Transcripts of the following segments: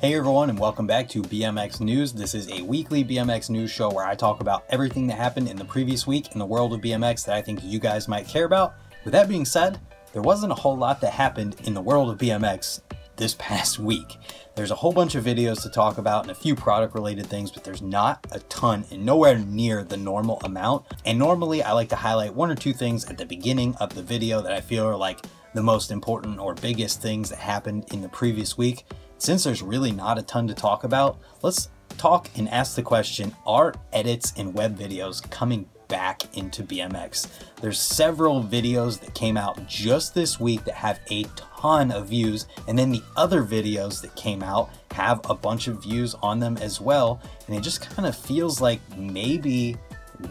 Hey everyone, and welcome back to BMX News. This is a weekly BMX news show where I talk about everything that happened in the previous week in the world of BMX that I think you guys might care about. With that being said, there wasn't a whole lot that happened in the world of BMX this past week. There's a whole bunch of videos to talk about and a few product related things, but there's not a ton and nowhere near the normal amount. And normally I like to highlight one or two things at the beginning of the video that I feel are like the most important or biggest things that happened in the previous week. Since there's really not a ton to talk about, let's talk and ask the question, are edits and web videos coming back into BMX? There's several videos that came out just this week that have a ton of views, and then the other videos that came out have a bunch of views on them as well, and it just kind of feels like maybe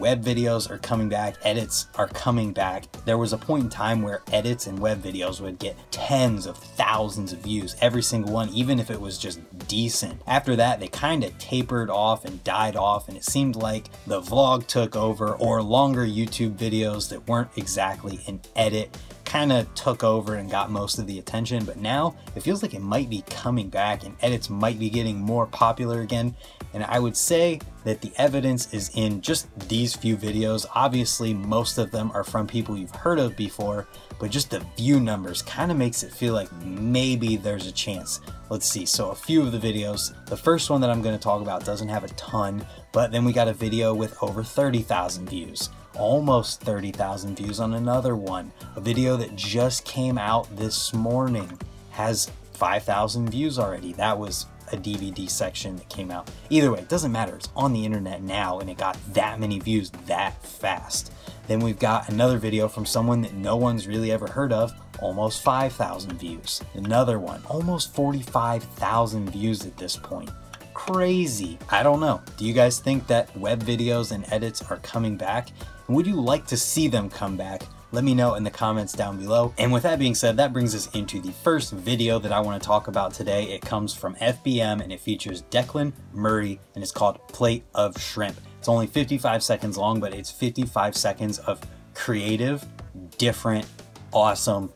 web videos are coming back, edits are coming back. There was a point in time where edits and web videos would get tens of thousands of views, every single one, even if it was just decent. After that, they kind of tapered off and died off, and it seemed like the vlog took over, or longer YouTube videos that weren't exactly an edit kind of took over and got most of the attention. But now it feels like it might be coming back and edits might be getting more popular again. And I would say that the evidence is in just these few videos. Obviously, most of them are from people you've heard of before, but just the view numbers kind of makes it feel like maybe there's a chance. Let's see. So a few of the videos, the first one that I'm going to talk about doesn't have a ton, but then we got a video with over 30,000 views. Almost 30,000 views on another one. A video that just came out this morning has 5,000 views already. That was a DVD section that came out. Either way, it doesn't matter. It's on the internet now and it got that many views that fast. Then we've got another video from someone that no one's really ever heard of, almost 5,000 views. Another one, almost 45,000 views at this point. Crazy. I don't know. Do you guys think that web videos and edits are coming back? And would you like to see them come back? Let me know in the comments down below. And with that being said, that brings us into the first video that I want to talk about today. It comes from FBM and it features Declan, Merritt, and it's called Plate of Shrimp. It's only 55 seconds long, but it's 55 seconds of creative, different, awesome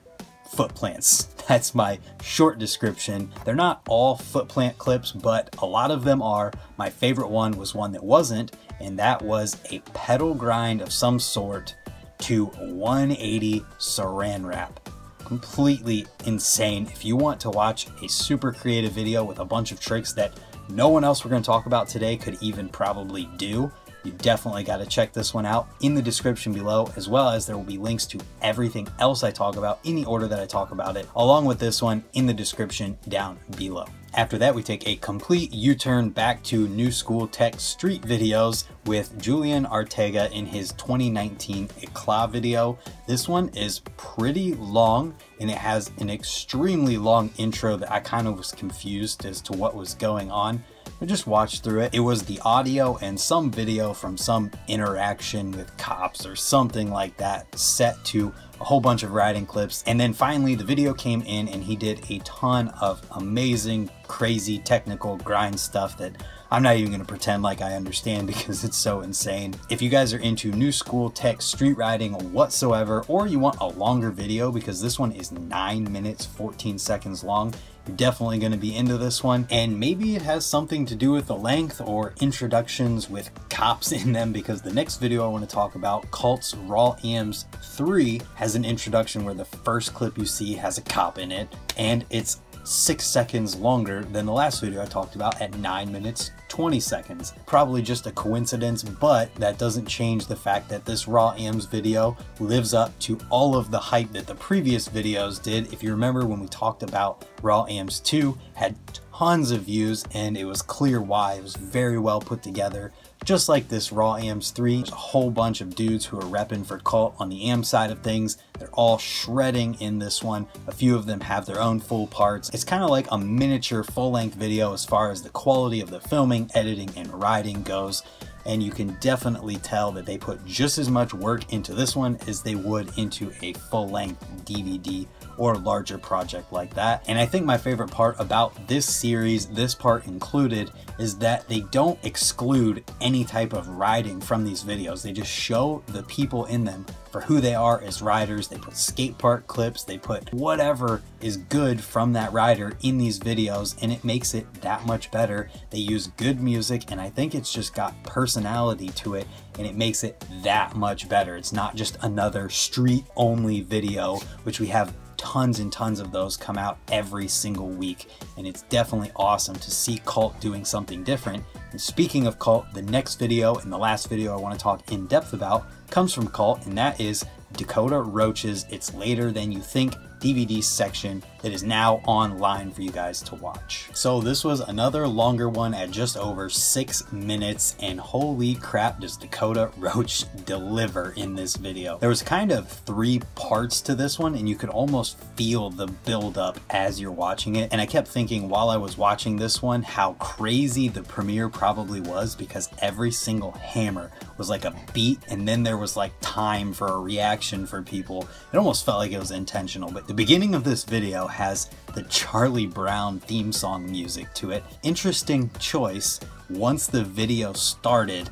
foot plants. That's my short description. They're not all foot plant clips, but a lot of them are. My favorite one was one that wasn't, and that was a pedal grind of some sort to 180 saran wrap. Completely insane. If you want to watch a super creative video with a bunch of tricks that no one else we're going to talk about today could even probably do, you definitely got to check this one out in the description below, as well as there will be links to everything else I talk about in the order that I talk about it, along with this one in the description down below. After that, we take a complete U-turn back to new school tech street videos with Julian Arteaga in his 2019 Eclat video. This one is pretty long and it has an extremely long intro that I kind of was confused as to what was going on. I just watched through it. It was the audio and some video from some interaction with cops or something like that, set to a whole bunch of riding clips. And then finally the video came in and he did a ton of amazing, crazy technical grind stuff that I'm not even going to pretend like I understand because it's so insane. If you guys are into new school tech street riding whatsoever, or you want a longer video, because this one is 9 minutes 14 seconds long, you're definitely going to be into this one. And maybe it has something to do with the length or introductions with cops in them, because the next video I want to talk about, Cult's Raw Ams 3, has an introduction where the first clip you see has a cop in it, and it's 6 seconds longer than the last video I talked about at 9 minutes 20 seconds. Probably just a coincidence, but that doesn't change the fact that this Raw Ams video lives up to all of the hype that the previous videos did. If you remember when we talked about Raw Ams 2, had tons of views and it was clear why. It was very well put together. Just like this Raw Ams 3, there's a whole bunch of dudes who are repping for Cult on the AM side of things. They're all shredding in this one. A few of them have their own full parts. It's kind of like a miniature full-length video as far as the quality of the filming, editing, and riding goes. And you can definitely tell that they put just as much work into this one as they would into a full-length DVD or larger project like that. And I think my favorite part about this series, this part included, is that they don't exclude any type of riding from these videos. They just show the people in them for who they are as riders. They put skate park clips, they put whatever is good from that rider in these videos, and it makes it that much better. They use good music, and I think it's just got personality to it, and it makes it that much better. It's not just another street only video, which we have tons and tons of those come out every single week, and it's definitely awesome to see Cult doing something different. And speaking of Cult, the next video and the last video I want to talk in depth about comes from Cult, and that is Dakota Roche's It's Later Than You Think DVD section that is now online for you guys to watch. So this was another longer one at just over 6 minutes, and holy crap does Dakota Roche deliver in this video. There was kind of 3 parts to this one, and you could almost feel the build up as you're watching it. And I kept thinking while I was watching this one how crazy the premiere probably was, because every single hammer was like a beat, and then there was like time for a reaction for people. It almost felt like it was intentional. But the beginning of this video has the Charlie Brown theme song music to it. Interesting choice. Once the video started,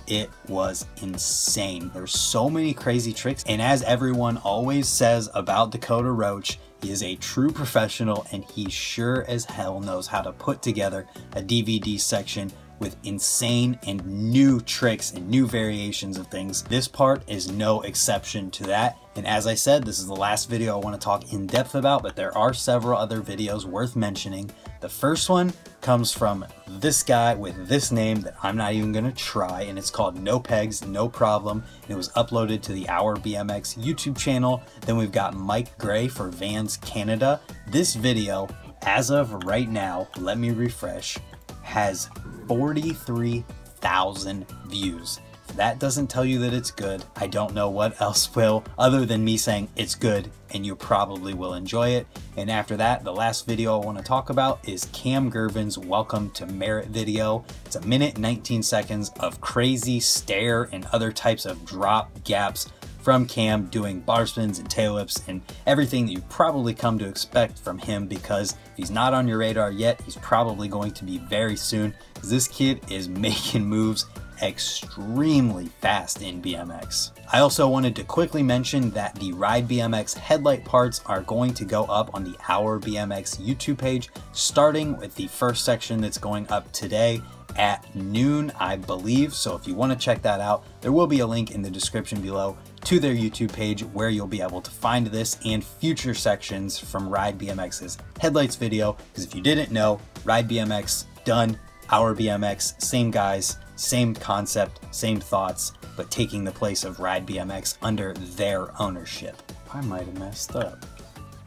it was insane. There's so many crazy tricks, and as everyone always says about Dakota Roche, he is a true professional, and he sure as hell knows how to put together a DVD section with insane and new tricks and new variations of things. This part is no exception to that. And as I said, this is the last video I want to talk in depth about, but there are several other videos worth mentioning. The first one comes from this guy with this name that I'm not even going to try, and it's called No Pegs, No Problem. And it was uploaded to the Our BMX YouTube channel. Then we've got Mike Gray for Vans Canada. This video, as of right now, let me refresh, has 43,000 views. If that doesn't tell you that it's good, I don't know what else will, other than me saying it's good and you probably will enjoy it. And after that, the last video I want to talk about is Cam Girvin's Welcome to Merritt video. It's 1 minute and 19 seconds of crazy stair and other types of drop gaps from Cam, doing bar spins and tail whips and everything that you've probably come to expect from him, because if he's not on your radar yet, he's probably going to be very soon, because this kid is making moves extremely fast in BMX. I also wanted to quickly mention that the RideBMX headlight parts are going to go up on the Our BMX YouTube page, starting with the first section that's going up today at noon, I believe. So if you want to check that out, there will be a link in the description below to their YouTube page where you'll be able to find this and future sections from RideBMX's headlights video. Because if you didn't know, RideBMX done, Our BMX, same guys, same concept, same thoughts, but taking the place of RideBMX under their ownership. I might have messed up.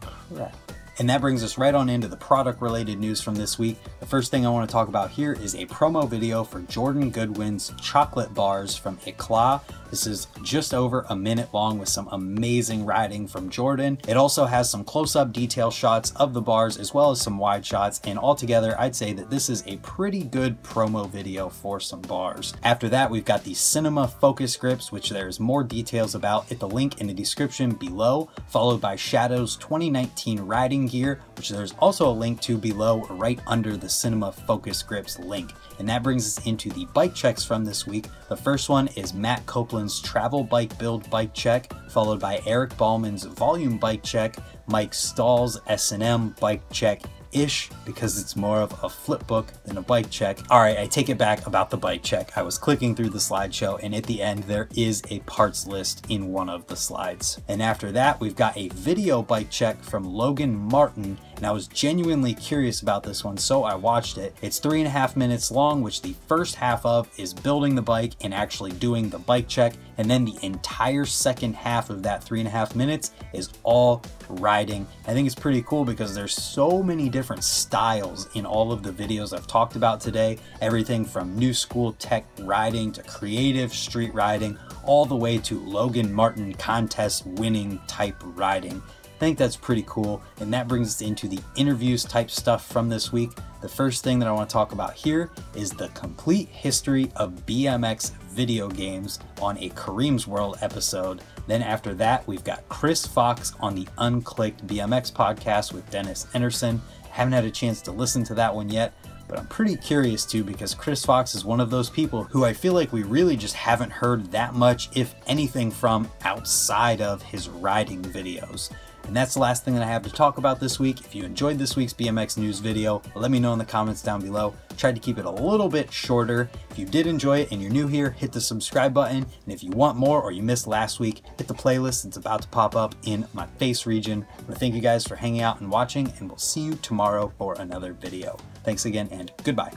Crap. And that brings us right on into the product related news from this week. The first thing I want to talk about here is a promo video for Jordan Goodwin's chocolate bars from Eclat. This is just over 1 minute long with some amazing riding from Jordan. It also has some close-up detail shots of the bars as well as some wide shots, and altogether I'd say that this is a pretty good promo video for some bars. After that, we've got the Cinema Focus Grips, which there's more details about at the link in the description below, followed by Shadow's 2019 riding gear, which there's also a link to below right under the Cinema Focus Grips link. And that brings us into the bike checks from this week. The first one is Matt Coplin's travel bike build bike check, followed by Eric Bahlman's volume bike check, Mike Stahl's S&M bike check, ish, because it's more of a flip book than a bike check. All right, I take it back about the bike check. I was clicking through the slideshow, and at the end there is a parts list in one of the slides. And after that, we've got a video bike check from Logan Martin, and I was genuinely curious about this one, so I watched it. It's 3.5 minutes long, which the first half of is building the bike and actually doing the bike check, and then the entire second half of that 3.5 minutes is all riding. I think it's pretty cool because there's so many different styles in all of the videos I've talked about today. Everything from new school tech riding to creative street riding, all the way to Logan Martin contest winning type riding. I think that's pretty cool, and that brings us into the interviews type stuff from this week. The first thing that I want to talk about here is the complete history of BMX video games on a Kareemsworld episode. Then after that, we've got Kris Fox on the Unclicked BMX podcast with Dennis Enderson. Haven't had a chance to listen to that one yet, but I'm pretty curious too, because Kris Fox is one of those people who I feel like we really just haven't heard that much, if anything, from outside of his riding videos. And that's the last thing that I have to talk about this week. If you enjoyed this week's BMX news video, let me know in the comments down below. Tried to keep it a little bit shorter. If you did enjoy it and you're new here, hit the subscribe button. And if you want more or you missed last week, hit the playlist that's about to pop up in my face region. I want to thank you guys for hanging out and watching, and we'll see you tomorrow for another video. Thanks again, and goodbye.